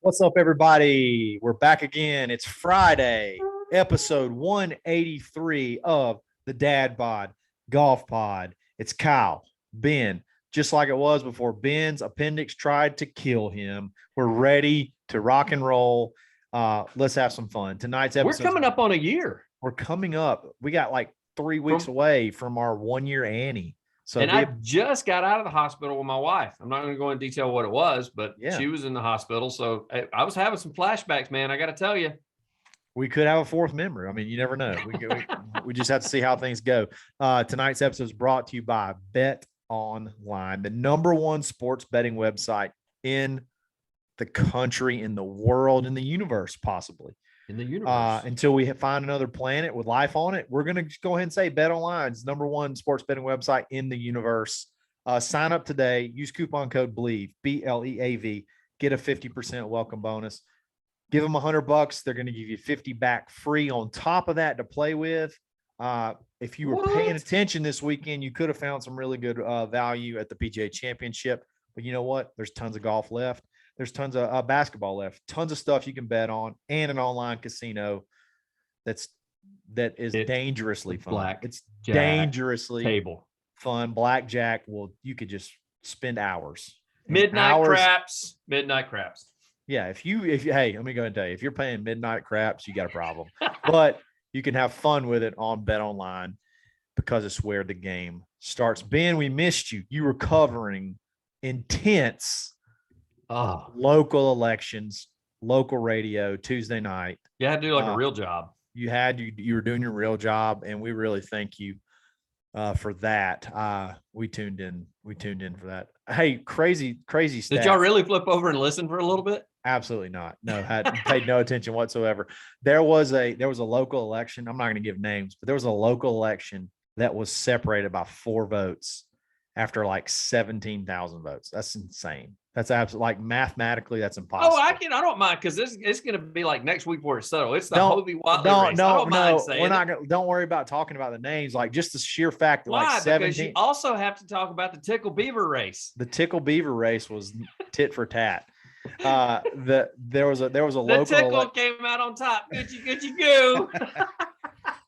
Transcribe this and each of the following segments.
What's up, everybody? We're back again. It's Friday, episode 183 of the Dadbod Golf Pod. It's Kyle, Ben, just like it was before Ben's appendix tried to kill him. We're ready to rock and roll. Let's have some fun. Tonight's episode. We're coming up on a year. We're coming up. We got like 3 weeks away from our 1 year Annie. So I just got out of the hospital with my wife. I'm not going to go into detail what it was, but she was in the hospital. So I was having some flashbacks, man. I got to tell you. We could have a fourth member. I mean, you never know. We just have to see how things go. Tonight's episode is brought to you by BetOnline, the number one sports betting website in the country, in the world, in the universe, possibly. In the universe. Until we find another planet with life on it, we're going to just go ahead and say BetOnline's number one sports betting website in the universe. Sign up today. Use coupon code BLEAV, BLEAV. Get a 50% welcome bonus. Give them $100. They're going to give you 50 back free on top of that to play with. If you were paying attention this weekend, you could have found some really good value at the PGA Championship. But you know what? There's tons of golf left. There's tons of basketball left, tons of stuff you can bet on, and an online casino that is dangerously fun. It's dangerously fun. Blackjack. Well, you could just spend hours. Midnight craps. Yeah. If you hey, let me go ahead and tell you, if you're paying midnight craps, you got a problem. But you can have fun with it on BetOnline because it's where the game starts. Ben, we missed you. You were covering intense local elections, local radio Tuesday night. You had to do a real job. You were doing your real job, and we really thank you for that. We tuned in for that. Hey, crazy stats. Did y'all really flip over and listen for a little bit? Absolutely not. No, had paid no attention whatsoever. There was a local election. I'm not going to give names, but there was a local election that was separated by 4 votes after like 17,000 votes. That's insane. That's absolutely, like, mathematically, that's impossible. I don't mind, because it's going to be like next week before it's settled. It's the Hobie Watley race. Don't worry about talking about the names. Like, just the sheer fact that like 17. Because you also have to talk about the Tickle Beaver race. The Tickle Beaver race was tit for tat. There was a local. The Tickle came out on top. Good you go.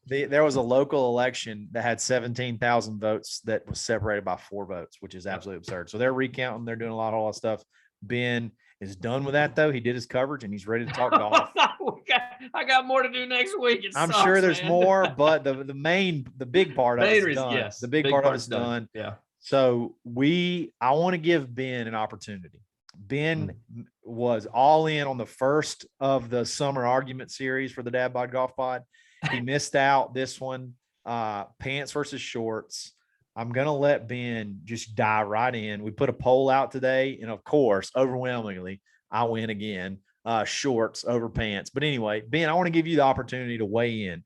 There was a local election that had 17,000 votes that was separated by 4 votes, which is absolutely absurd. So they're recounting. They're doing a lot of stuff. Ben is done with that, though. He did his coverage, and he's ready to talk golf. I got more to do next week. I'm sure there's more, but the big part of it's done. Yes, the big part of it's done. Yeah. So I want to give Ben an opportunity. Ben was all in on the first of the summer argument series for the Dadbod Golf Pod. He missed out this one, pants versus shorts. I'm going to let Ben just dive right in. We put a poll out today, and of course, overwhelmingly, I win again, shorts over pants. But anyway, Ben, I want to give you the opportunity to weigh in.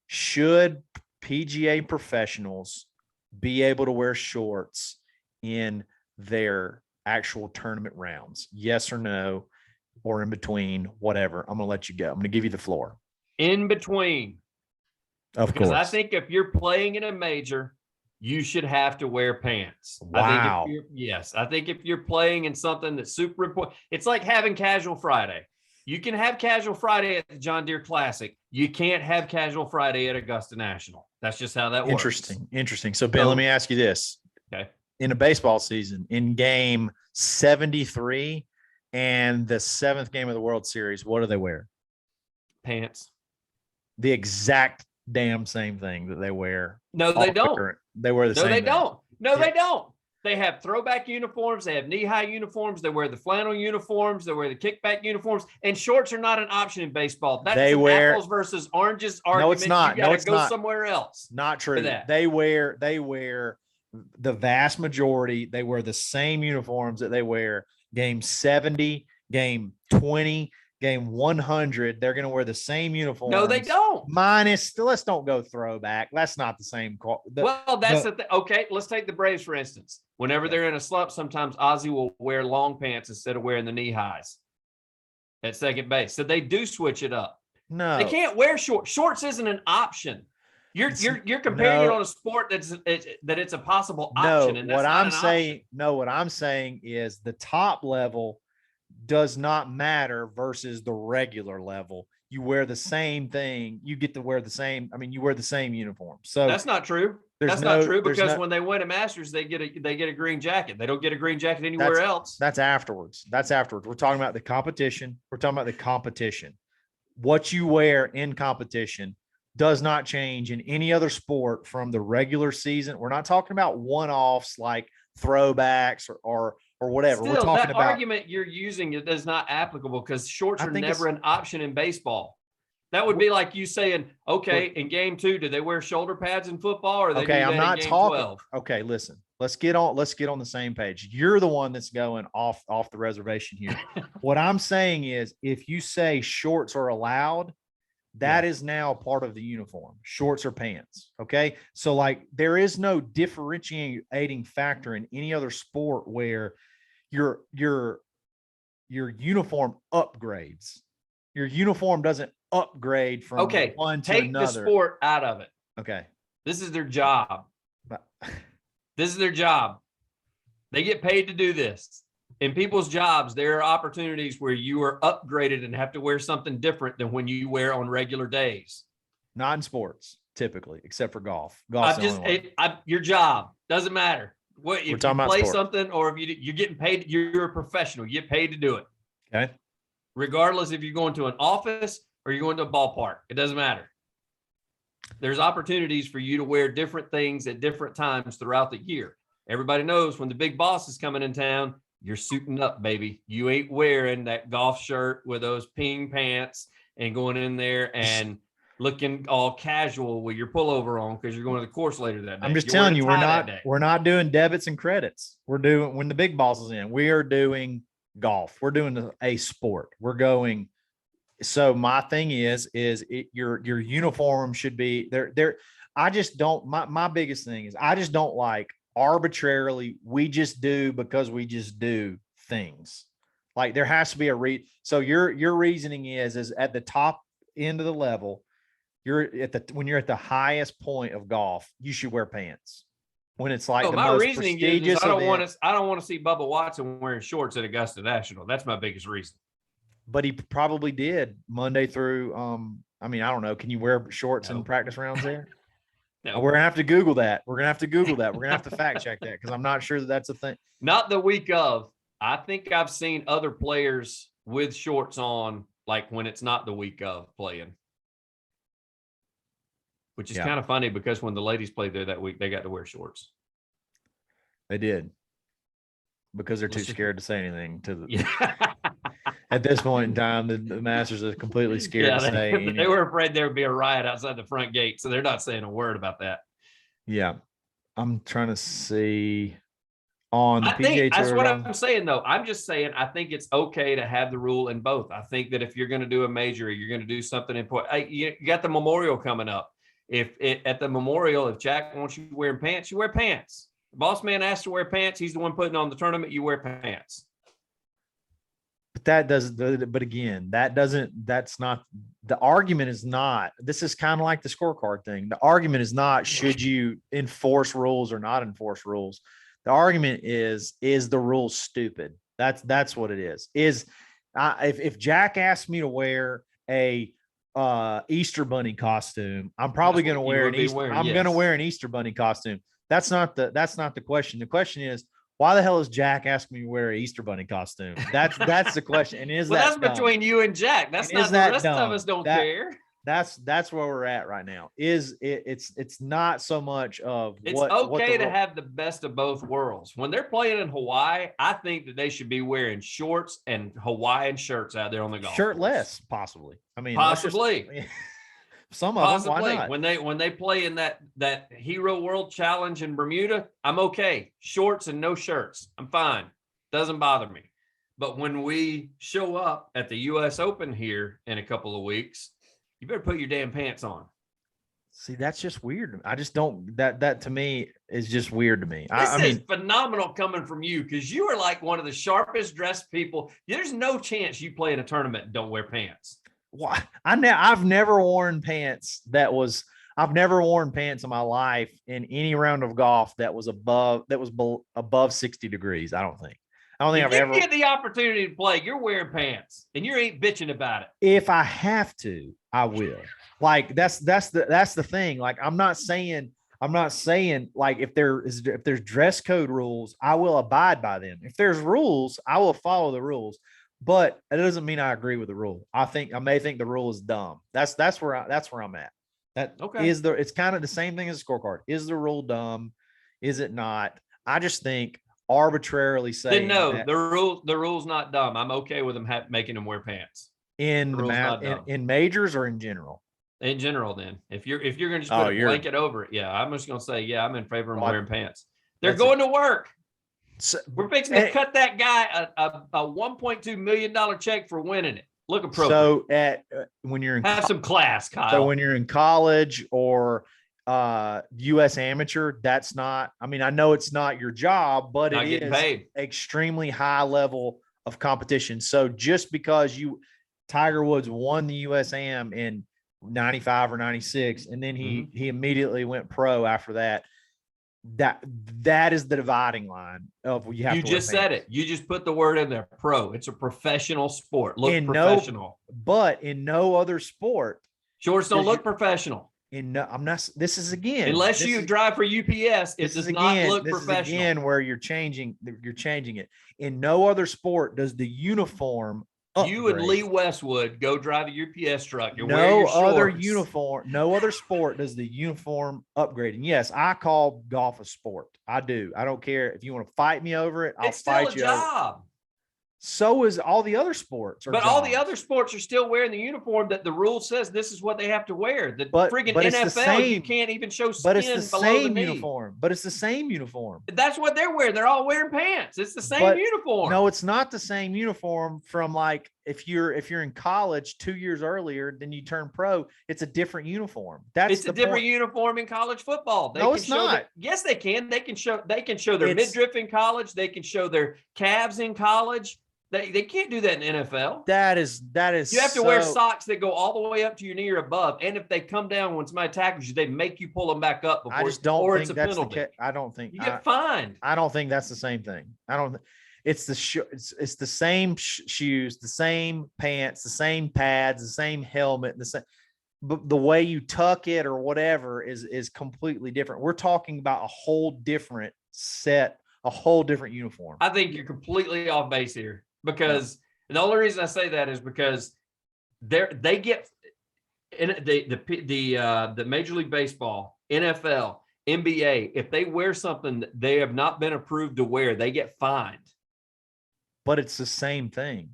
Should PGA professionals be able to wear shorts in their actual tournament rounds? Yes or no, or in between, whatever. I'm going to let you go. I'm going to give you the floor. In between. Of course. I think if you're playing in a major, you should have to wear pants. Wow. I think if you're playing in something that's super important, it's like having Casual Friday. You can have Casual Friday at the John Deere Classic. You can't have Casual Friday at Augusta National. That's just how that works. Interesting. So, Ben, let me ask you this. Okay. In a baseball season, in game 73 and the 7th game of the World Series, what do they wear? Pants. The exact damn same thing that they wear. No, they don't. They wear the same. No, they don't. No, they don't. They have throwback uniforms. They have knee-high uniforms. They wear the flannel uniforms. They wear the kickback uniforms. And shorts are not an option in baseball. That's an apples versus oranges argument. No, it's not. You got to go somewhere else. Not true. They wear the vast majority. They wear the same uniforms that they wear game 70, game 20, game 100. They're going to wear the same uniform. No, they don't. Minus, let's don't go throwback. That's not the same. That's the thing. Okay, let's take the Braves, for instance. Whenever they're in a slump, sometimes Ozzie will wear long pants instead of wearing the knee highs at second base. So they do switch it up. No, they can't wear shorts. Shorts isn't an option. You're comparing it on a sport that it's a possible option. And that's what I'm saying is the top level does not matter versus the regular level. You wear the same thing. You get to wear the same. I mean, you wear the same uniform. So that's not true. That's not true, because when they win a Masters, they get a green jacket. They don't get a green jacket anywhere else. That's afterwards. We're talking about the competition. What you wear in competition does not change in any other sport from the regular season. We're not talking about one-offs like throwbacks or whatever. Still, we're talking that about argument you're using is not applicable, because shorts are never an option in baseball. That would be like you saying, okay, in game 2, do they wear shoulder pads in football, or they do that I'm not in game talking. 12? Okay, listen. Let's get on the same page. You're the one that's going off the reservation here. What I'm saying is, if you say shorts are allowed, that is now part of the uniform. Shorts or pants. Okay. So like there is no differentiating factor in any other sport where your uniform upgrades. Your uniform doesn't upgrade from one to another. Take the sport out of it. Okay. This is their job. This is their job. They get paid to do this. In people's jobs, there are opportunities where you are upgraded and have to wear something different than when you wear on regular days. Not in sports, typically, except for golf. Your job doesn't matter. What if you play something, or if you're getting paid, you're a professional. You get paid to do it. Okay. Regardless if you're going to an office or you're going to a ballpark, it doesn't matter. There's opportunities for you to wear different things at different times throughout the year. Everybody knows when the big boss is coming in town, you're suiting up, baby. You ain't wearing that golf shirt with those ping pants and going in there and looking all casual with your pullover on because you're going to the course later that day. I'm just telling you, we're not doing debits and credits. We're doing, when the big boss is in, we are doing golf. We're doing a sport. We're going. So my thing is your uniform should be there. I just don't, my biggest thing is I just don't like arbitrarily, we just do because we just do things. Like there has to be a so your reasoning is at the top end of the level, when you're at the highest point of golf, you should wear pants. When it's like my reasoning is I don't want to see Bubba Watson wearing shorts at Augusta National. That's my biggest reason. But he probably did Monday through. I mean, I don't know. Can you wear shorts in practice rounds there? No. We're gonna have to Google that. We're gonna have to fact check that, because I'm not sure that's a thing. Not the week of. I think I've seen other players with shorts on, like when it's not the week of playing, which is kind of funny because when the ladies played there that week, they got to wear shorts. They did, because they're too scared to say anything to the. At this point in time, the Masters are completely scared to say anything. They were afraid there would be a riot outside the front gate, so they're not saying a word about that. Yeah, I'm trying to see on the PGA Tour. That's what I'm saying, though. I'm just saying I think it's okay to have the rule in both. I think that if you're going to do a major, or you're going to do something important. You got the Memorial coming up. At the Memorial, if Jack wants you wearing pants, you wear pants. The boss man asks to wear pants. He's the one putting on the tournament. You wear pants. But that's not the argument. Is not, this is kind of like the scorecard thing. The argument is not, should you enforce rules or not enforce rules? The argument is the rule stupid? That's what it is. If Jack asked me to wear a Easter bunny costume, I'm probably going to wear an Easter bunny costume. That's not the question. The question is, why the hell is Jack asking me to wear an Easter bunny costume? That's the question. And that's between you and Jack. That's not the rest of us don't care. That's where we're at right now. It's not so much of it's okay to have the best of both worlds. When they're playing in Hawaii, I think that they should be wearing shorts and Hawaiian shirts out there on the golf shirtless, possibly. I mean, possibly. Some of them, why not? When they play in that Hero World Challenge in Bermuda, I'm okay. Shorts and no shirts, I'm fine. Doesn't bother me. But when we show up at the U.S. Open here in a couple of weeks, you better put your damn pants on. See, that's just weird. I just don't. That to me is just weird to me. This is phenomenal coming from you, because you are like one of the sharpest dressed people. There's no chance you play in a tournament and don't wear pants. Why? I've never worn pants I've never worn pants in my life in any round of golf that was above 60 degrees. I don't think. I don't think If I've you ever. get the opportunity to play, you're wearing pants and you ain't bitching about it. If I have to, I will. Like that's the thing. Like I'm not saying like if there's dress code rules, I will abide by them. If there's rules, I will follow the rules. But it doesn't mean I agree with the rule. I may think the rule is dumb. That's where I'm at. That Okay. it's kind of the same thing as a scorecard. Is the rule dumb? Is it not? I just think arbitrarily saying Then no, that the rule's not dumb. I'm okay with them making them wear pants. in The the rule's math not dumb. in majors or in general. In general, then if you're gonna just Oh, put a you're- blanket over it, yeah, I'm just gonna say, yeah, I'm in favor of them Well, wearing pants. They're that's a- going to work. So, We're fixing to cut that guy a $1.2 million check for winning it. Look appropriate. so at when you're in Have some class, Kyle. so when you're in college or US amateur, that's not, I mean, I know it's not your job, but Not it getting is paid. extremely high level of competition. So just because Tiger Woods won the US Am in 95 or 96, and then he immediately went pro after that, that is the dividing line of you have You to wear just said pants. it. You just put the word in there. Pro. It's a professional sport. Look In professional. But in no other sport, Shorts don't Does look you- professional. I'm not, this is again, Unless this you is- drive for UPS, it this does is not again, look this professional. is again where you're changing it. In no other sport does the uniform You and upgrade. Lee Westwood go drive a UPS truck and wear No your other shorts. uniform, no other sport does the uniform upgrade. And yes, I call golf a sport. I do. I don't care if you want to fight me over it. I'll It's still fight a you over it. job. So is all the other sports. But all the other sports are still wearing the uniform that the rule says this is what they have to wear. The friggin' but it's the NFL, you same- can't even show But skin it's the below the same knee. uniform. But it's the same uniform. That's what they're wearing. They're all wearing pants. It's the same But uniform. No, it's not the same uniform from like if you're in college 2 years earlier, then you turn pro, it's a different uniform. That's It's a different uniform in college football. They No, can it's show not. Yes, they can. They can show their It's- midriff in college. They can show their calves in college. They can't do that in NFL. That is You have to wear socks that go all the way up to your knee or above. And if they come down when somebody tackles you, they make you pull them back up before. I just don't or think it's a that's penalty. I don't think You get fined. I don't think that's the same thing. I don't. It's it's the same shoes, the same pants, the same pads, the same helmet, the same. But the way you tuck it or whatever is completely different. We're talking about a whole different set, a whole different uniform. I think you're completely off base here because the only reason I say that is because they get in the Major League Baseball, NFL, NBA. If they wear something that they have not been approved to wear, they get fined. But it's the same thing.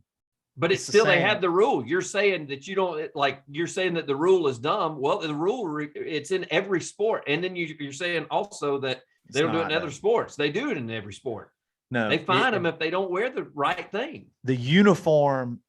But it's the still, they same. have the rule. You're saying that you don't like, you're saying that the rule is dumb. Well, the rule, it's in every sport. And then you're saying also that they don't do it in other sports. They do it in every sport. No, They fine them if they don't wear the right thing. The uniform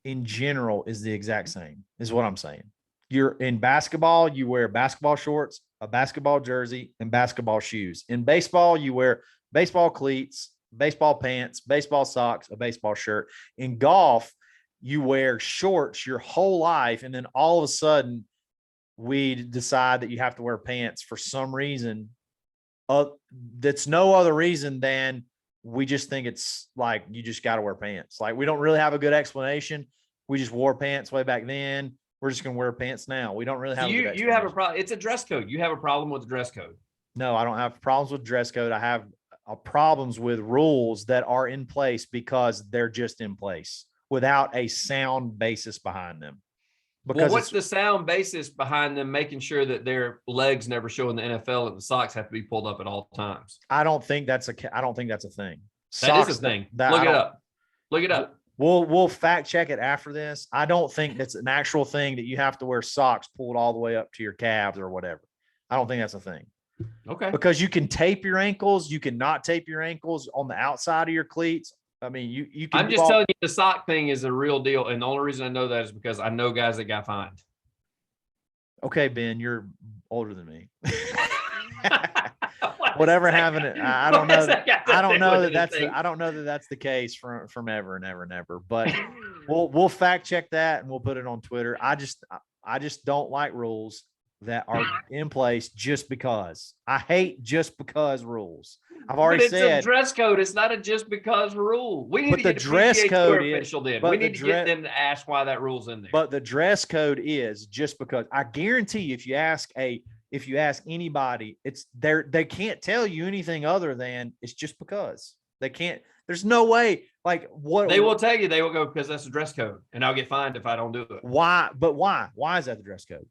in general is the exact same, is what I'm saying. You're in basketball, you wear basketball shorts, a basketball jersey, and basketball shoes. In baseball, you wear baseball cleats, baseball pants, baseball socks, a baseball shirt. In golf, you wear shorts your whole life, and then all of a sudden, we decide that you have to wear pants for some reason. That's no other reason than we just think it's like you just got to wear pants. Like we don't really have a good explanation. We just wore pants way back then. We're just going to wear pants now. We don't really have. So you have a problem. It's a dress code. You have a problem with the dress code. No, I don't have problems with dress code. I have problems with rules that are in place because they're just in place without a sound basis behind them. Because what's the sound basis behind them making sure that their legs never show in the NFL and the socks have to be pulled up at all times? I don't think that's a thing. That is a thing. Look it up. Look it up. We'll fact check it after this. I don't think that's an actual thing that you have to wear socks pulled all the way up to your calves or whatever. I don't think that's a thing. Okay. Because you can tape your ankles, you can not tape your ankles on the outside of your cleats. I mean, you can. I'm just telling you the sock thing is a real deal. And the only reason I know that is because I know guys that got fined. Okay, Ben, you're older than me. Whatever happened, I don't know. I don't know that that's the case from ever and ever and ever. But we'll fact check that and we'll put it on Twitter. I just don't like rules. that are in place just because. I hate just because rules. I've already but it's said a dress code. It's not a just because rule. We need but to the get dress PGA code Tour is- official then. but We the need to get them to ask why that rule's in there. but the dress code is just because. I guarantee you, if you ask anybody, they can't tell you anything other than it's just because. They can't. There's no way. Like what they will tell you, they will go because that's a dress code, and I'll get fined if I don't do it. Why? But why? Why is that the dress code?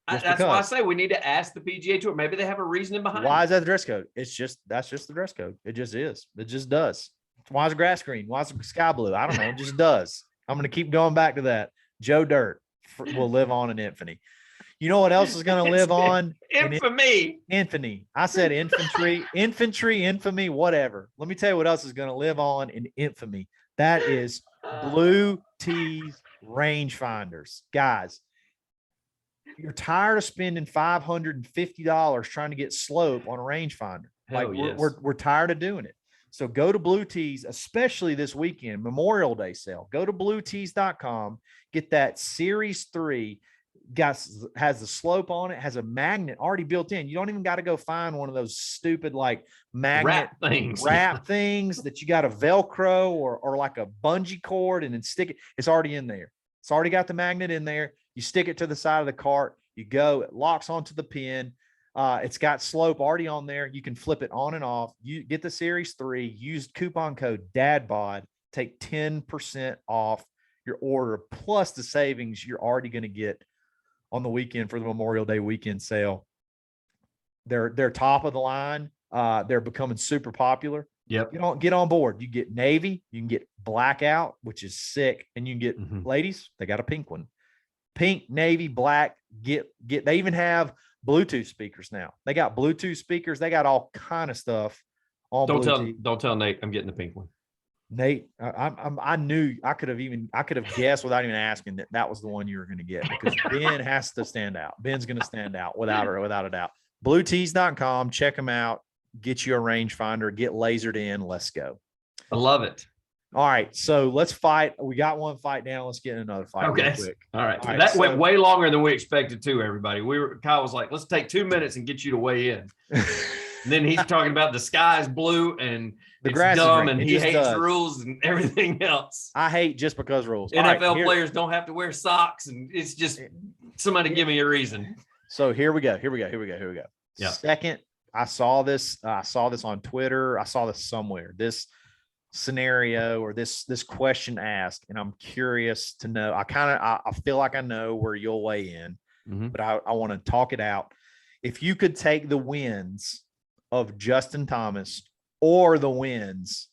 That's why I say we need to ask the PGA Tour. Maybe they have a reasoning behind Why it. is that the dress code? That's just the dress code. It just is. It just does. Why is the grass green? Why is the sky blue? I don't know. It just does. I'm going to keep going back to that. Joe Dirt will live on in infamy. You know what else is going to live on? Infamy. Infamy. I said infantry, infamy, whatever. Let me tell you what else is going to live on in infamy. That is blue tees rangefinders. Guys, you're tired of spending $550 trying to get slope on a rangefinder. Hell yes. We're tired of doing it. So go to Blue Tees, especially this weekend, Memorial Day sale. Go to bluetees.com, get that Series 3. Has the slope on it, has a magnet already built in. You don't even got to go find one of those stupid like magnet wrap things that you got a Velcro or like a bungee cord and then stick it. It's already in there. It's already got the magnet in there. You stick it to the side of the cart. You go, it locks onto the pin. It's got slope already on there. You can flip it on and off. You get the Series 3, use coupon code DADBOD, take 10% off your order, plus the savings you're already going to get on the weekend for the Memorial Day weekend sale. They're top of the line. They're becoming super popular. Yep. You don't get on board. You get navy, you can get blackout, which is sick. And you can get ladies, they got a pink one. Pink, navy, black, get they even have Bluetooth speakers now. They got Bluetooth speakers. They got all kind of stuff on Bluetooth. Don't tell Nate I'm getting the pink one. Nate, I knew I could have guessed without even asking that was the one you were going to get, because Ben has to stand out. Ben's going to stand out without a doubt. Bluetees.com, check them out. Get you a rangefinder, get lasered in. Let's go. I love it. All right, so let's fight. We got one fight down. Let's get in another fight real quick. All right. That went way longer than we expected to, everybody. Kyle was like, let's take 2 minutes and get you to weigh in. And then he's talking about the sky is blue and the grass is dumb and he hates rules and everything else. I hate just because rules. NFL players don't have to wear socks, and it's just somebody give me a reason. So here we go. Yeah. Second, I saw this on Twitter. I saw this somewhere. This scenario or this question asked, and I'm curious to know. I feel like I know where you'll weigh in, but I want to talk it out. If you could take the wins of Justin Thomas or the wins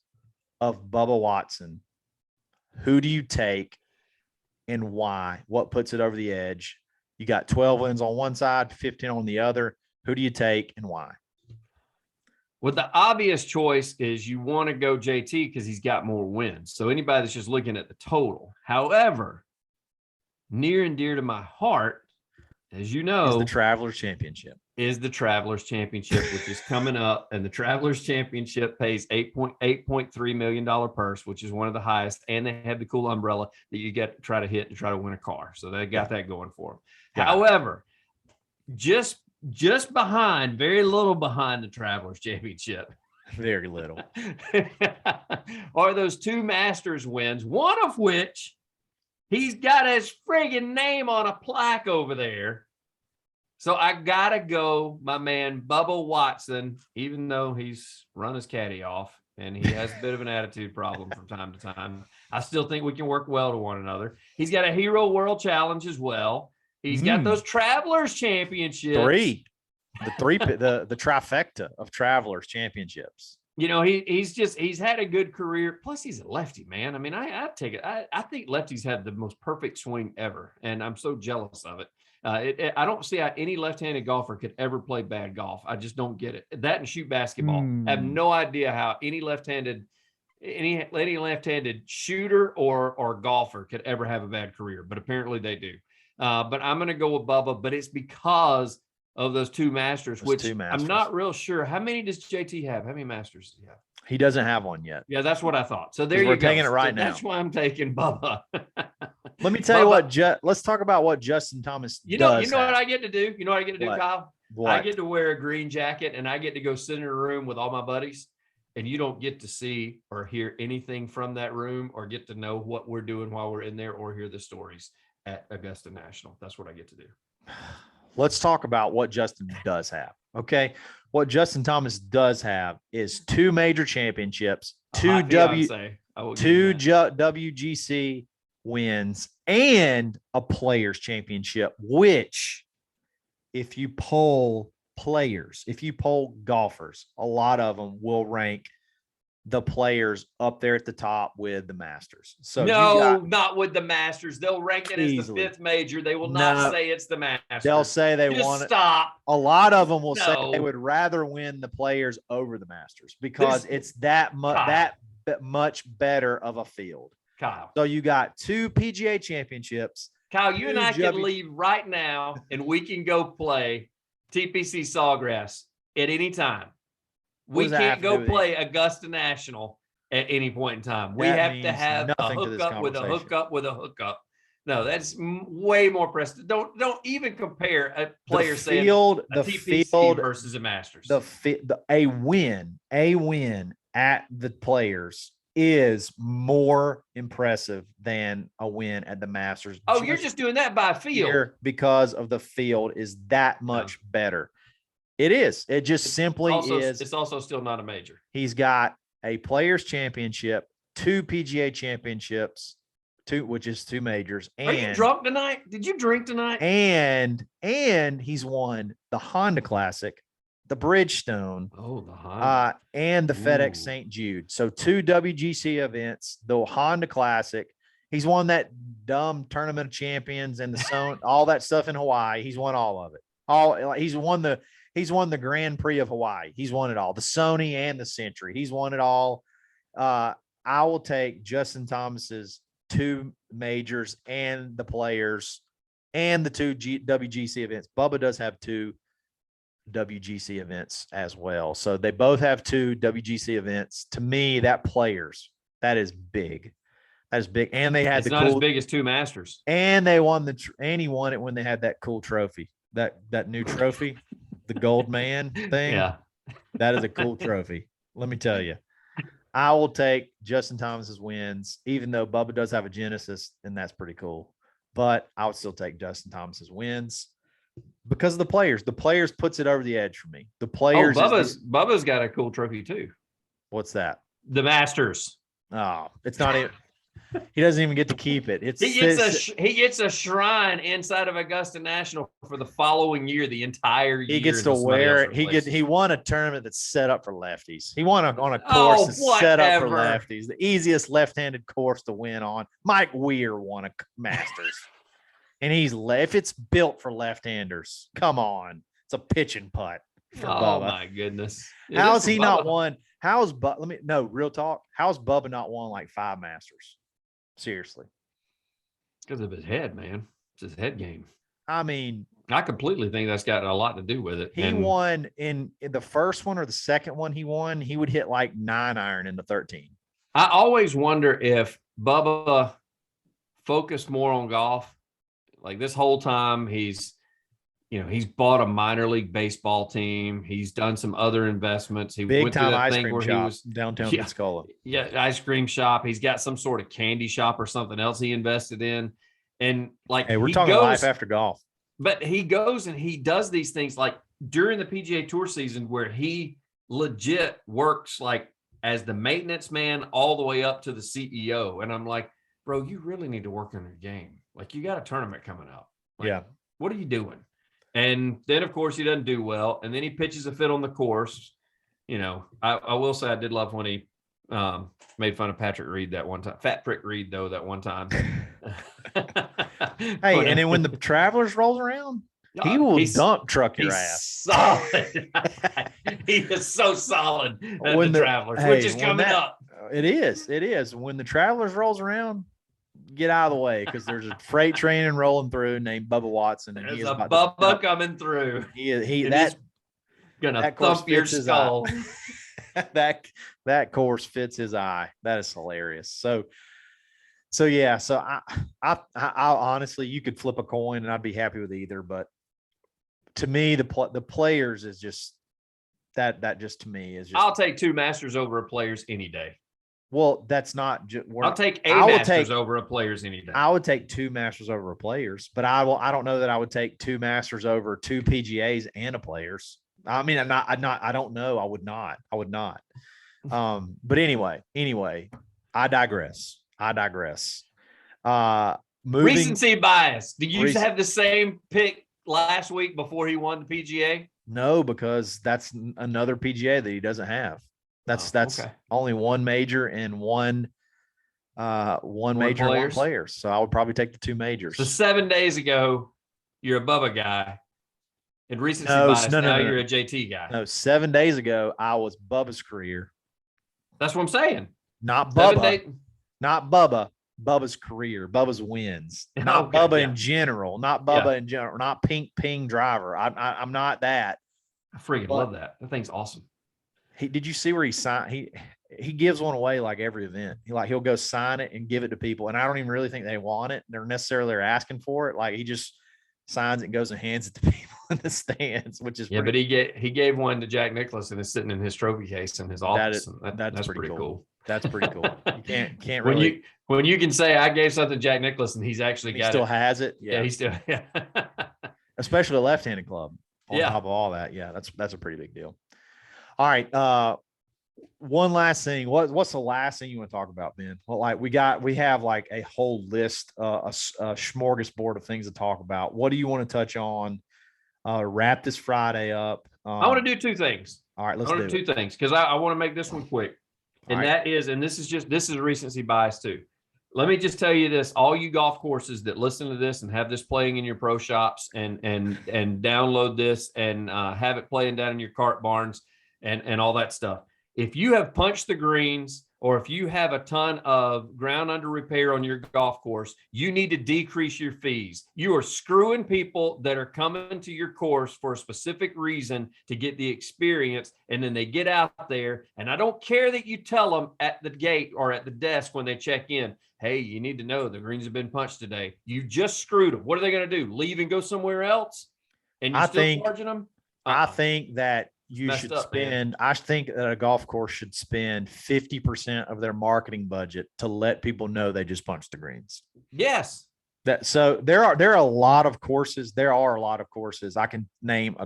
of Bubba Watson, who do you take and why? What puts it over the edge? You got 12 wins on one side, 15 on the other. Who do you take and why? Well, the obvious choice is you want to go JT because he's got more wins. So anybody that's just looking at the total. However, near and dear to my heart, as you know, is the Travelers Championship. Which is coming up, and the Travelers Championship pays $8.3 million purse, which is one of the highest, and they have the cool umbrella that you get to try to hit and try to win a car. So they got that going for them. Yeah. However, just behind, very little behind the Travelers Championship, very little, are those two Masters wins, one of which he's got his friggin' name on a plaque over there. So I gotta go, my man, Bubba Watson, even though he's run his caddy off and he has a bit of an attitude problem from time to time. I still think we can work well to one another. He's got a Hero World Challenge as well. He's got those Travelers Championships. The trifecta of Travelers Championships. You know, he's had a good career. Plus, he's a lefty, man. I mean, I take it. I think lefties have the most perfect swing ever, and I'm so jealous of it. I don't see how any left-handed golfer could ever play bad golf. I just don't get it. That and shoot basketball. I have no idea how any left-handed shooter or golfer could ever have a bad career, but apparently they do. But I'm going to go with Bubba, but it's because of those two Masters, I'm not real sure. How many does JT have? How many Masters does he have? He doesn't have one yet. Yeah, that's what I thought. So there you go. We're taking it right now. That's why I'm taking Bubba. Let me tell you what. Let's talk about what Justin Thomas does. You know what I get to do. You know what I get to do, Kyle. What? I get to wear a green jacket, and I get to go sit in a room with all my buddies. And you don't get to see or hear anything from that room, or get to know what we're doing while we're in there, or hear the stories at Augusta National. That's what I get to do. Let's talk about what Justin does have. Okay. What Justin Thomas does have is 2 major championships, 2 WGC wins, and a players championship, which if you poll players, if you poll golfers, a lot of them will rank the players up there at the top with the Masters. So not with the Masters. They'll rank it as the 5th major. They will not say it's the Masters. They'll say they want it. Stop. A lot of them will say they would rather win the players over the Masters because it's that much better of a field. Kyle. So you got 2 PGA championships. Kyle, you and I can leave right now and we can go play TPC Sawgrass at any time. We can't go play Augusta National at any point in time. We have to have a hookup with a hookup with a hookup. No, that's way more prestigious. Don't even compare a player saying the TPC versus a Masters. A win at the players is more impressive than a win at the Masters. Oh, you're just doing that by field because of the field is that much better. It is. It just simply is. It's also still not a major. He's got a players championship, 2 PGA championships, which is 2 majors. And, are you drunk tonight? Did you drink tonight? And he's won the Honda Classic, the Bridgestone, the Honda, and the FedEx St. Jude. So 2 WGC events, the Honda Classic. He's won that dumb Tournament of Champions and all that stuff in Hawaii. He's won all of it. He's won the Grand Prix of Hawaii. He's won it all. The Sony and the Century. He's won it all. I will take Justin Thomas's 2 majors and the players and the 2 WGC events. Bubba does have 2 WGC events as well. So they both have 2 WGC events. To me, that is big. That is big. And they had it's not as big as 2 Masters. And they won and he won it when they had that cool trophy, that new trophy, the gold man thing. Yeah. That is a cool trophy. Let me tell you. I will take Justin Thomas's wins, even though Bubba does have a Genesis, and that's pretty cool. But I would still take Justin Thomas's wins because of the players. The players puts it over the edge for me. The players. Bubba's got a cool trophy too. What's that? The Masters. Oh, it's not even. He doesn't even get to keep it. He gets a shrine inside of Augusta National for the following year, the entire year. He gets to wear it. He won a tournament that's set up for lefties. He won on a course that's set up for lefties. The easiest left-handed course to win on. Mike Weir won a Masters. And if it's built for left-handers, come on. It's a pitch and putt for Bubba. My goodness. How has he not won? Real talk. How's Bubba not won like 5 Masters? Seriously. Because of his head, man. It's his head game. I mean, I completely think that's got a lot to do with it. He won in the first one or the second one he won, he would hit like 9-iron in the 13. I always wonder if Bubba focused more on golf. Like this whole time he's bought a minor league baseball team. He's done some other investments. He big went time through that ice thing cream where shop he was downtown Pensacola. Yeah, ice cream shop. He's got some sort of candy shop or something else he invested in. And we're talking life after golf. But he goes and he does these things like during the PGA Tour season where he legit works like as the maintenance man all the way up to the CEO. And I'm like, bro, you really need to work on your game. Like you got a tournament coming up. Like, what are you doing? And then, of course, he doesn't do well. And then he pitches a fit on the course. I will say I did love when he made fun of Patrick Reed that one time. Fat Prick Reed, though, that one time. And then when the Travelers rolls around, he will dump truck your ass. Solid. He is so solid when the Travelers, which is coming up. It is. When the Travelers rolls around, get out of the way because there's a freight train rolling through named Bubba Watson, and there's a Bubba coming through. He's gonna thump your skull. that course fits his eye. That is hilarious. So So yeah, so I honestly, you could flip a coin and I'd be happy with either. But to me, the players is just that just to me is just. I'll take 2 Masters over a Players any day. Well, that's not. I'll take a Masters over a Players any day. I would take 2 Masters over a Players, but I don't know that I would take 2 Masters over 2 PGAs and a Players. I mean, I don't know. I would not. But anyway, I digress. Recency bias. Did you have the same pick last week before he won the PGA? No, because that's another PGA that he doesn't have. That's okay. Only one major and one major and one players. So I would probably take the 2 majors. So 7 days ago, you're a Bubba guy. And recency bias, now you're a JT guy. No, 7 days ago, I was Bubba's career. That's what I'm saying. Not Bubba. Not Bubba. Bubba's career. Bubba's wins. Not Bubba in general. Not Bubba in general. Not ping driver. I'm not that. I freaking love that. That thing's awesome. Did you see where he signed? He gives one away like every event. He'll go sign it and give it to people. And I don't even really think they want it. They're necessarily asking for it. Like he just signs it and goes and hands it to people in the stands, which is but he gave one to Jack Nicklaus and it's sitting in his trophy case in his office. That's pretty cool. That's pretty cool. You can't really when you can say I gave something to Jack Nicklaus and he's actually got still has it. Yeah, he still especially the left-handed club on top of all that. Yeah, that's a pretty big deal. All right. One last thing. What's the last thing you want to talk about, Ben? Well, like we have like a whole list, a smorgasbord of things to talk about. What do you want to touch on? Wrap this Friday up. I want to do 2 things. All right, let's do 2 things because I want to make this one quick. And this is a recency bias too. Let me just tell you this, all you golf courses that listen to this and have this playing in your pro shops and download this and have it playing down in your cart barns and all that stuff. If you have punched the greens or if you have a ton of ground under repair on your golf course, you need to decrease your fees. You are screwing people that are coming to your course for a specific reason to get the experience. And then they get out there. And I don't care that you tell them at the gate or at the desk when they check in, hey, you need to know the greens have been punched today. You just screwed them. What are they going to do? Leave and go somewhere else? And you're still charging them? I think that you should spend, I think that a golf course should spend 50% of their marketing budget to let people know they just punched the greens. Yes. So there are a lot of courses. There are a lot of courses. I can think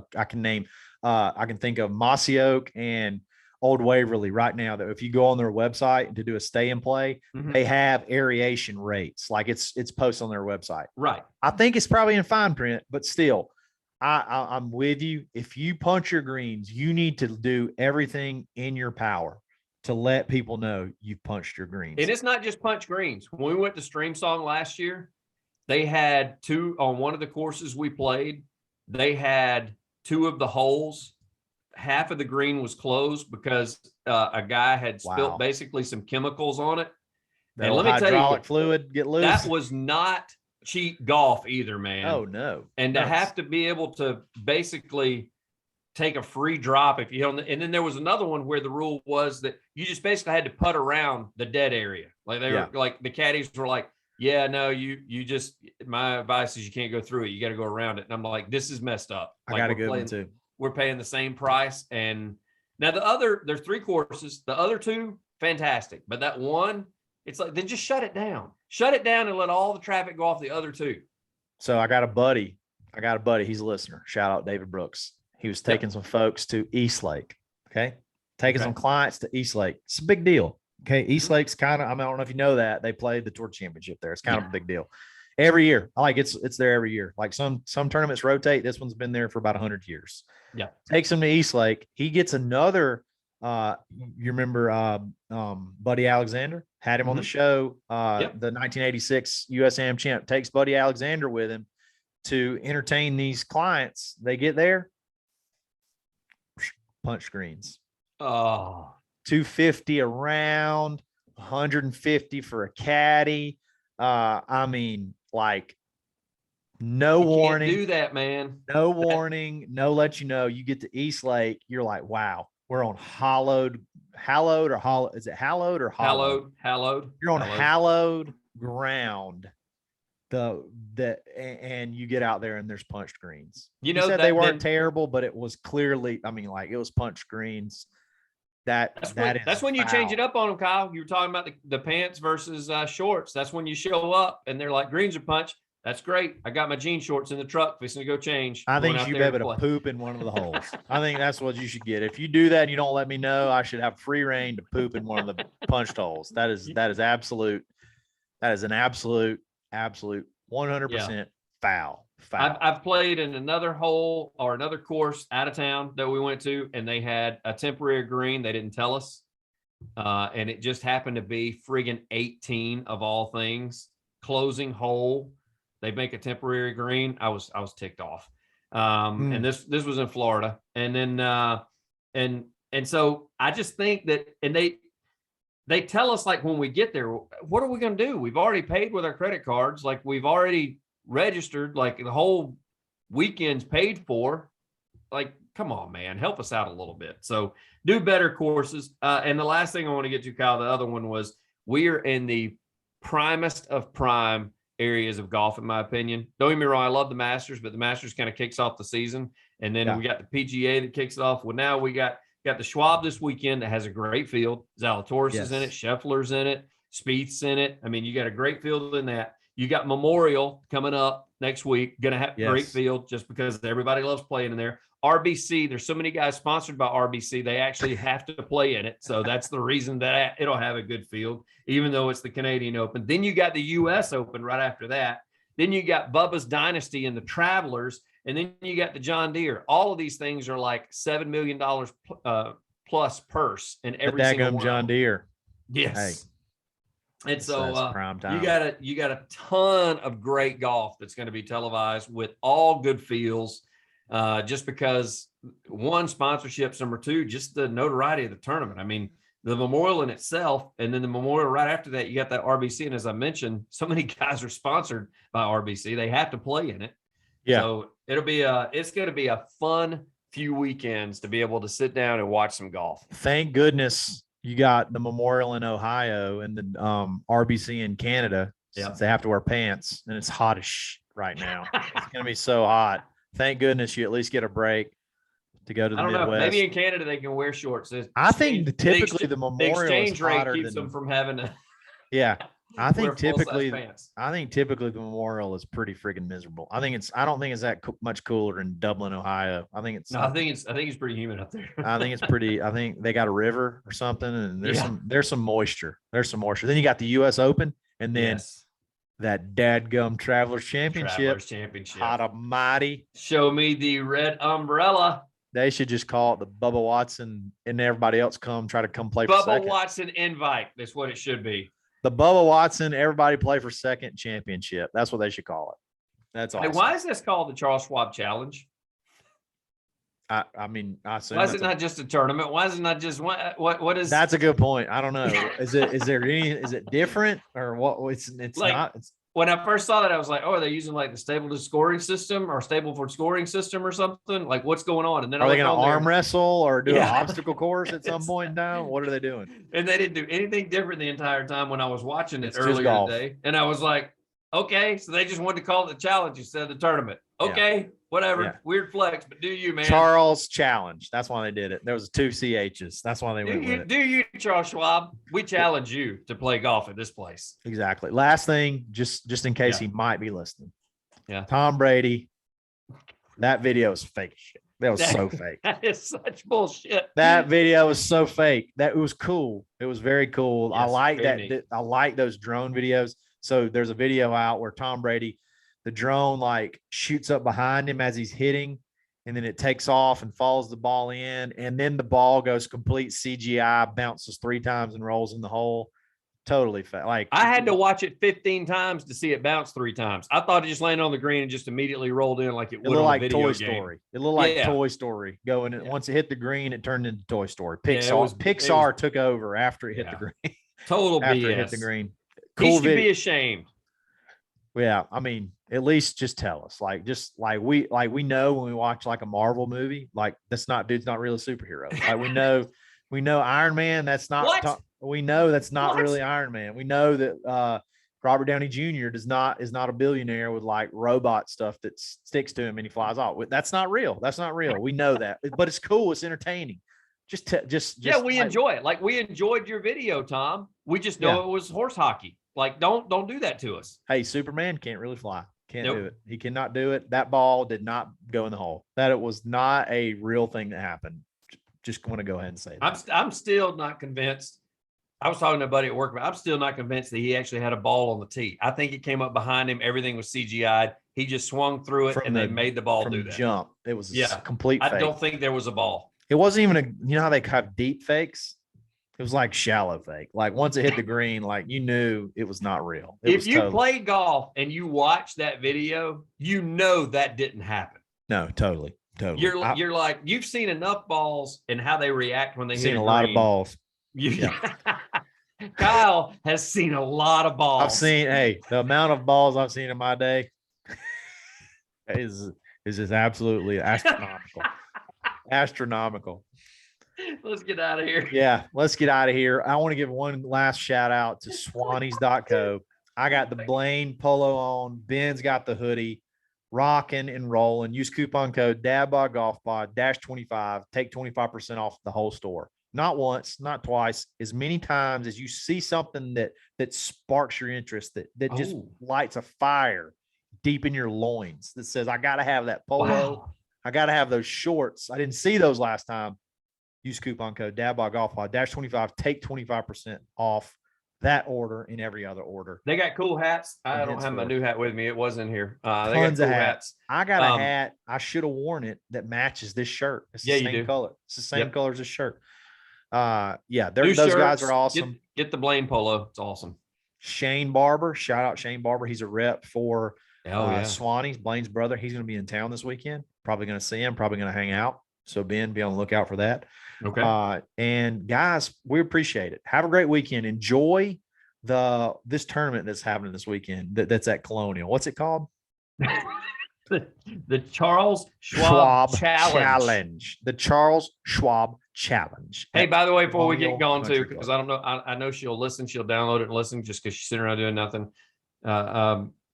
of Mossy Oak and Old Waverly right now that if you go on their website to do a stay and play, they have aeration rates. Like it's posted on their website. Right. I think it's probably in fine print, but still, I'm with you. If you punch your greens, you need to do everything in your power to let people know you've punched your greens. And it's not just punch greens. When we went to Stream Song last year, they had 2 on one of the courses we played. They had 2 of the holes. Half of the green was closed because a guy had spilt basically some chemicals on it. And let me tell you, hydraulic fluid get loose. That was not cheap golf either, man. Oh no. And to have to be able to basically take a free drop if you don't, and then there was another one where the rule was that you just basically had to putt around the dead area. Like they were like the caddies were like, yeah, no, you just, my advice is you can't go through it. You got to go around it. And I'm like, this is messed up. I got to go too. We're paying the same price. And now there's 3 courses. The other 2, fantastic. But that one, it's like, then just shut it down. Shut it down and let all the traffic go off the other 2. So I got a buddy. He's a listener. Shout out David Brooks. He was taking some folks to East Lake. Okay. Taking some clients to East Lake. It's a big deal. Okay. East Lake's kind of, I don't know if you know that, they played the tour championship there. It's kind of a big deal every year. It's there every year. Like some tournaments rotate. This one's been there for about 100 years. Yeah. Takes him to East Lake. He gets another, you remember Buddy Alexander had him on the show. The 1986 USAM champ takes Buddy Alexander with him to entertain these clients. They get there, punch screens. Oh, 250 a round, 150 for a caddy. I mean, like no warning. Can't do that, man. No warning. No, let you know. You get to East Lake, you're like, wow, we're on hallowed. Is it hallowed or hollowed? Hallowed. You're on hallowed ground. And you get out there and there's punched greens. You He know said that they weren't then, terrible, but it was clearly, I mean, like it was punched greens. That that's is when you change foul. it up on them, Kyle. You were talking about the pants versus shorts. That's when you show up and they're like, greens are punched. That's great. I got my jean shorts in the truck, fixing to go change. I going think you out should be there able to poop in one of the holes. I think that's what you should get. If you do that and you don't let me know, I should have free reign to poop in one of the punched holes. That is absolute. That is an absolute 100% foul. I've played in another hole or another course out of town that we went to, and they had a temporary green. They didn't tell us. And it just happened to be friggin' 18 of all things. Closing hole. They make a temporary green. I was ticked off. And this was in Florida. And then and so I just think that, and they tell us, like, when we get there, what are we going to do? We've already paid with our credit cards. Like, we've already registered, like the whole weekend's paid for. Like, come on, man, help us out a little bit. So do better courses. And the last thing I want to get to, Kyle, the other one was, we are in the primest of prime areas of golf, in my opinion. Don't get me wrong, I love the Masters, but the Masters kind of kicks off the season. And then we got the PGA that kicks it off. Well, now we got the Schwab this weekend that has a great field. Zalatoris is in it, Scheffler's in it, Spieth's in it. I mean, you got a great field in that. You got Memorial coming up next week. Going to have a great field just because everybody loves playing in there. RBC, there's so many guys sponsored by RBC, they actually have to play in it. So that's the reason that it'll have a good field, even though it's the Canadian Open. Then you got the US Open right after that. Then you got Bubba's Dynasty and the Travelers. And then you got the John Deere. All of these things are like $7 million plus purse in every single one. John Deere. Yes. Hey, and so prime time. you got a ton of great golf that's going to be televised with all good fields. Just because, one, sponsorships, number two, just the notoriety of the tournament. I mean, the Memorial in itself, and then the Memorial right after that, you got that RBC. And as I mentioned, so many guys are sponsored by RBC. They have to play in it. Yeah. So it's going to be a fun few weekends to be able to sit down and watch some golf. Thank goodness you got the Memorial in Ohio and the RBC in Canada. Since they have to wear pants and it's hot as right now. It's going to be so hot. Thank goodness you at least get a break to go to the Midwest. Maybe in Canada they can wear shorts. I think typically the Memorial exchange rate keeps them from having to. Yeah. I think typically the Memorial is pretty freaking miserable. I don't think it's that much cooler in Dublin, Ohio. I think it's pretty humid up there. I think they got a river or something, and there's some moisture. There's some moisture. Then you got the US Open, and then that dadgum Travelers Championship. Hot almighty. Show me the red umbrella. They should just call it the Bubba Watson, and everybody else try to play for second. Bubba Watson invite. That's what it should be. The Bubba Watson, everybody play for second championship. That's what they should call it. That's awesome. Hey, why is this called the Charles Schwab Challenge? I assume. Why is it not just a tournament? Why is it not just what is? That's a good point. I don't know. Is it different or what? It's like, not. When I first saw that, I was like, oh, are they using like the Stableford scoring system or something? Like, what's going on? And then are they going to arm wrestle or do an obstacle course at some point now? What are they doing? And they didn't do anything different the entire time when I was watching it earlier today. And I was like, okay, so they just wanted to call it the challenge instead of the tournament. Okay, whatever. Yeah. Weird flex, but do you, man? Charles Challenge. That's why they did it. There was 2 CHs. That's why they went with it. Do you, Charles Schwab? We challenge you to play golf at this place. Exactly. Last thing, just in case he might be listening. Yeah. Tom Brady. That video is fake shit. That was so fake. That is such bullshit. That video was so fake. It was cool. It was very cool. Yes, I like that. Neat. I like those drone videos. So there's a video out where Tom Brady, the drone like shoots up behind him as he's hitting, and then it takes off and follows the ball in, and then the ball goes complete CGI, bounces 3 times and rolls in the hole. Totally fat. Like, I had to watch it 15 times to see it bounce 3 times. I thought it just landed on the green and just immediately rolled in like it would on like a video Toy game. Story. It looked like Toy Story going in. Once it hit the green, it turned into Toy Story. Pixar took over after it hit the green. Total after BS. It hit the green. Cool he should be ashamed. Yeah, I mean, at least just tell us. We know when we watch like a Marvel movie, like dude's not really a superhero. Like we know Iron Man. That's not. We know that's not really Iron Man. We know that Robert Downey Jr. is not a billionaire with like robot stuff that sticks to him and he flies off. That's not real. That's not real. We know that, but it's cool. It's entertaining. Yeah, we enjoy it. Like we enjoyed your video, Tom. We just know it was horse hockey. Like, don't do that to us. Hey, Superman can't really fly. Can't do it. He cannot do it. That ball did not go in the hole. That it was not a real thing that happened. Just want to go ahead and say that. I'm still not convinced. I was talking to a buddy at work, but I'm still not convinced that he actually had a ball on the tee. I think it came up behind him. Everything was CGI'd. He just swung through it and they made the ball do that. Jump. It was a complete fake. I don't think there was a ball. It wasn't even you know how they have deep fakes? It was like shallow fake. Like once it hit the green, like you knew it was not real. If you played golf and you watch that video, you know that didn't happen. No, totally. You're like, you've seen enough balls and how they react when they hit a lot of balls. Kyle has seen a lot of balls. I've seen, the amount of balls I've seen in my day is just absolutely astronomical. Astronomical. Let's get out of here. Yeah, let's get out of here. I want to give one last shout out to Swannies.co. I got the Blaine polo on. Ben's got the hoodie. Rocking and rolling. Use coupon code DadbodGolfPod -25. Take 25% off the whole store. Not once, not twice. As many times as you see something that sparks your interest, that just lights a fire deep in your loins that says, I got to have that polo. Wow. I got to have those shorts. I didn't see those last time. Use coupon code DadbodGolfPod -25. Take 25% off that order and every other order. They got cool hats. I don't have my new hat with me. It was in here. They got Tons cool of hats. I got a hat. I should have worn it that matches this shirt. It's the same color. It's the same color as this shirt. Those guys are awesome. Get the Blaine polo. It's awesome. Shane Barber. Shout out Shane Barber. He's a rep for Swannies, Blaine's brother. He's going to be in town this weekend. Probably going to see him. Probably going to hang out. So Ben, be on the lookout for that. Okay. And guys, we appreciate it. Have a great weekend. Enjoy this tournament that's happening this weekend. That's at Colonial. What's it called? the Charles Schwab Challenge. The Charles Schwab Challenge. Hey, by the way, before we get going too, because I don't know, I know she'll listen. She'll download it and listen just because she's sitting around doing nothing.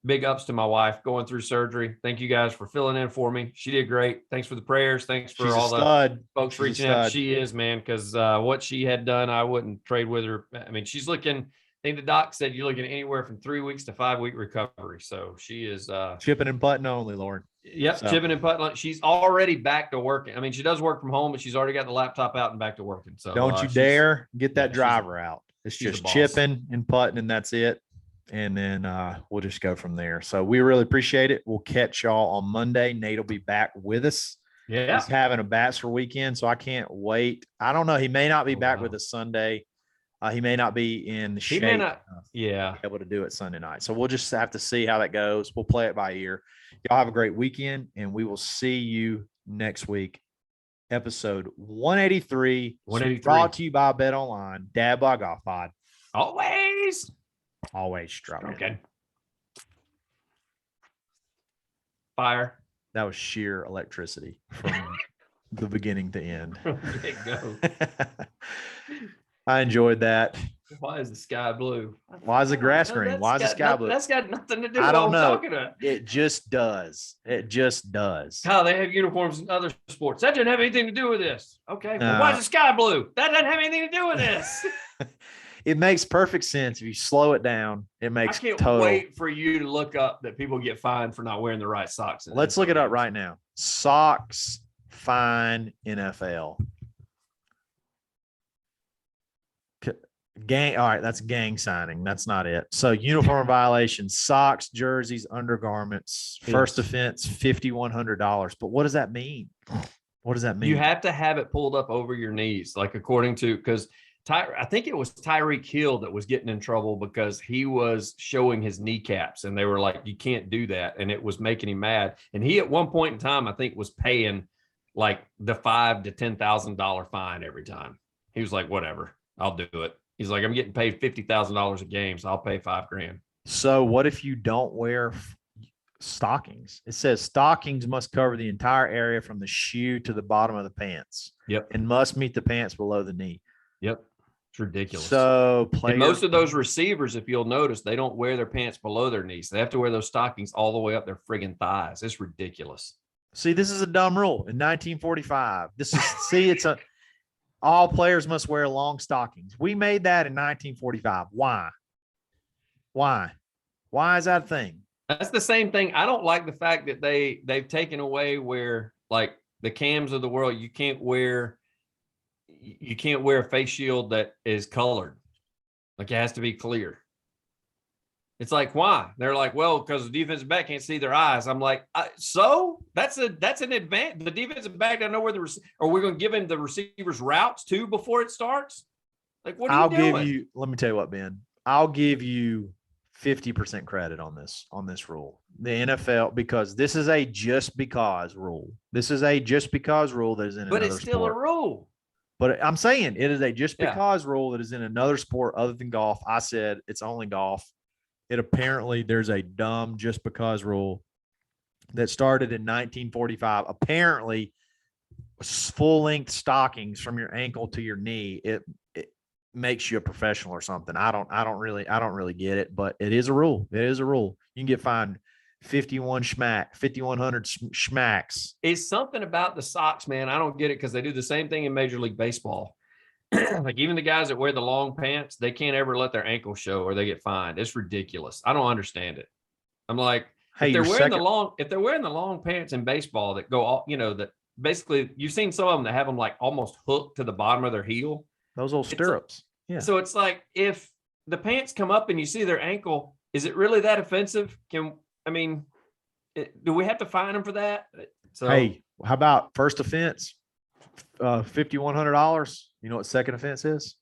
Big ups to my wife going through surgery. Thank you guys for filling in for me. She did great. Thanks for the prayers. Thanks for all the folks reaching out. She is, man, because what she had done, I wouldn't trade with her. I mean, she's looking, I think the doc said you're looking at anywhere from 3 weeks to 5 week recovery. So she is chipping and putting only, Lord. Yep, chipping and putting. She's already back to working. I mean, she does work from home, but she's already got the laptop out and back to working. So don't you dare get that driver out. It's just chipping and putting, and that's it. And then we'll just go from there. So we really appreciate it. We'll catch y'all on Monday. Nate will be back with us. Yeah. He's having a bachelor weekend, so I can't wait. I don't know. He may not be back with us Sunday. He may not be in the shape. He may not. Yeah. Able to do it Sunday night. So we'll just have to see how that goes. We'll play it by ear. Y'all have a great weekend, and we will see you next week. Episode 183. Brought to you by BetOnline. Dadbod Golf Pod. Always drop it. Okay. Fire. That was sheer electricity from the beginning to end. Okay, go. I enjoyed that. Why is the sky blue? Why is the grass green? Why is the sky blue? That's got nothing to do with I don't what I'm know. talking about. It just does. It just does. Kyle, they have uniforms in other sports. That doesn't have anything to do with this. Okay. Well, why is the sky blue? That doesn't have anything to do with this. It makes perfect sense if you slow it down. It makes I can't wait for you to look up that people get fined for not wearing the right socks. Let's look it up right now. Socks fine NFL. Gang. All right, that's gang signing. That's not it. So uniform violation: socks, jerseys, undergarments. First offense, $5,100. But what does that mean? What does that mean? You have to have it pulled up over your knees, like according to because. I think it was Tyreek Hill that was getting in trouble because he was showing his kneecaps and they were like, you can't do that. And it was making him mad. And he, at one point in time, I think was paying like the $5,000 to $10,000 fine every time. He was like, whatever, I'll do it. He's like, I'm getting paid $50,000 a game, so I'll pay $5,000. So what if you don't wear stockings? It says stockings must cover the entire area from the shoe to the bottom of the pants. Yep. And must meet the pants below the knee. Yep. It's ridiculous. So and most of those receivers, if you'll notice, they don't wear their pants below their knees. They have to wear those stockings all the way up their friggin' thighs. It's ridiculous. See, this is a dumb rule in 1945. This is it's all players must wear long stockings. We made that in 1945. Why? Why is that a thing? That's the same thing. I don't like the fact that they've taken away where, like, the cams of the world, you can't wear a face shield that is colored. Like, it has to be clear. It's like, why? They're like, well, because the defensive back can't see their eyes. I'm like, so that's an advantage. The defensive back doesn't know where are we going to give him the receivers routes too before it starts? Like, what are you doing? Let me tell you what, Ben, I'll give you 50% credit on this rule. The NFL, because this is a just because rule. This is a just because rule that is in another sport. But it's still a rule. But I'm saying it is a just because rule that is in another sport other than golf. I said it's only golf. It apparently there's a dumb just because rule that started in 1945. Apparently, full length stockings from your ankle to your knee, it makes you a professional or something. I don't really get it, but it is a rule. It is a rule. You can get fined 5,100 schmacks. It's something about the socks, man. I don't get it, because they do the same thing in Major League Baseball. Like, even the guys that wear the long pants, they can't ever let their ankles show or they get fined. It's ridiculous. I don't understand it. I'm like, if they're wearing the long pants in baseball that go all, that basically, you've seen some of them that have them like almost hooked to the bottom of their heel. Those old stirrups. Yeah. So it's like, if the pants come up and you see their ankle, is it really that offensive? Do we have to fine them for that? So, hey, how about first offense? $5,100. You know what second offense is?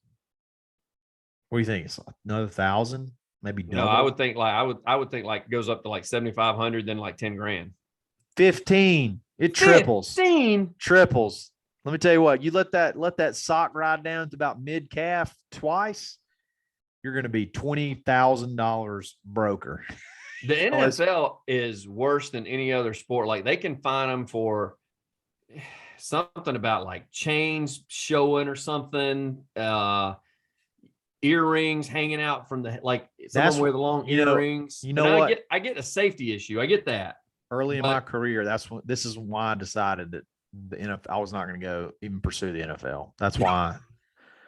What do you think? It's another 1,000, maybe double. No, I would think it goes up to like 7,500, then like 10 grand. 15. It triples. 15. Triples. Let me tell you what. You let that sock ride down to about mid calf twice, you're going to be $20,000 broker. The NFL is worse than any other sport. Like, they can fine them for something about like chains showing or something, earrings hanging out from the, like, someone wear the long earrings. I get a safety issue. I get that. Early in my career, this is why I decided that the NFL, I was not going to go even pursue the NFL. That's why.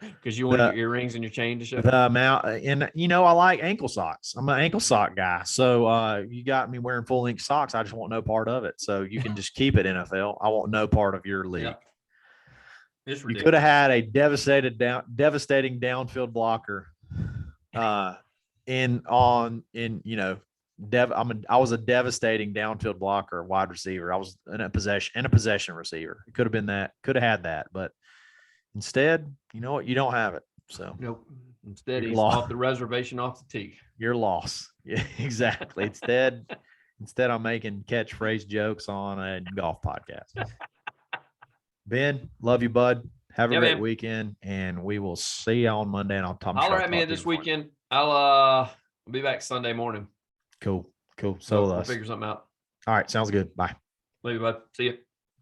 Because you want your earrings and your chain to show. The amount, and I like ankle socks. I'm an ankle sock guy. So you got me wearing full length socks. I just want no part of it. So you can just keep it, NFL. I want no part of your league. Yep. It's ridiculous. You could have had a devastating downfield blocker. I was a devastating downfield blocker, wide receiver. I was in a possession receiver. It could have been that. Could have had that, but instead, you know what? You don't have it. So nope. Instead, he's off the reservation, off the tee. You're lost. Yeah, exactly. Instead, I'm making catchphrase jokes on a golf podcast. Ben, love you, bud. Have a great weekend, and we will see you on Monday. And Holler at me this weekend. I'll be back Sunday morning. Cool. So we'll figure something out. All right, sounds good. Bye. Love you, bud. See you.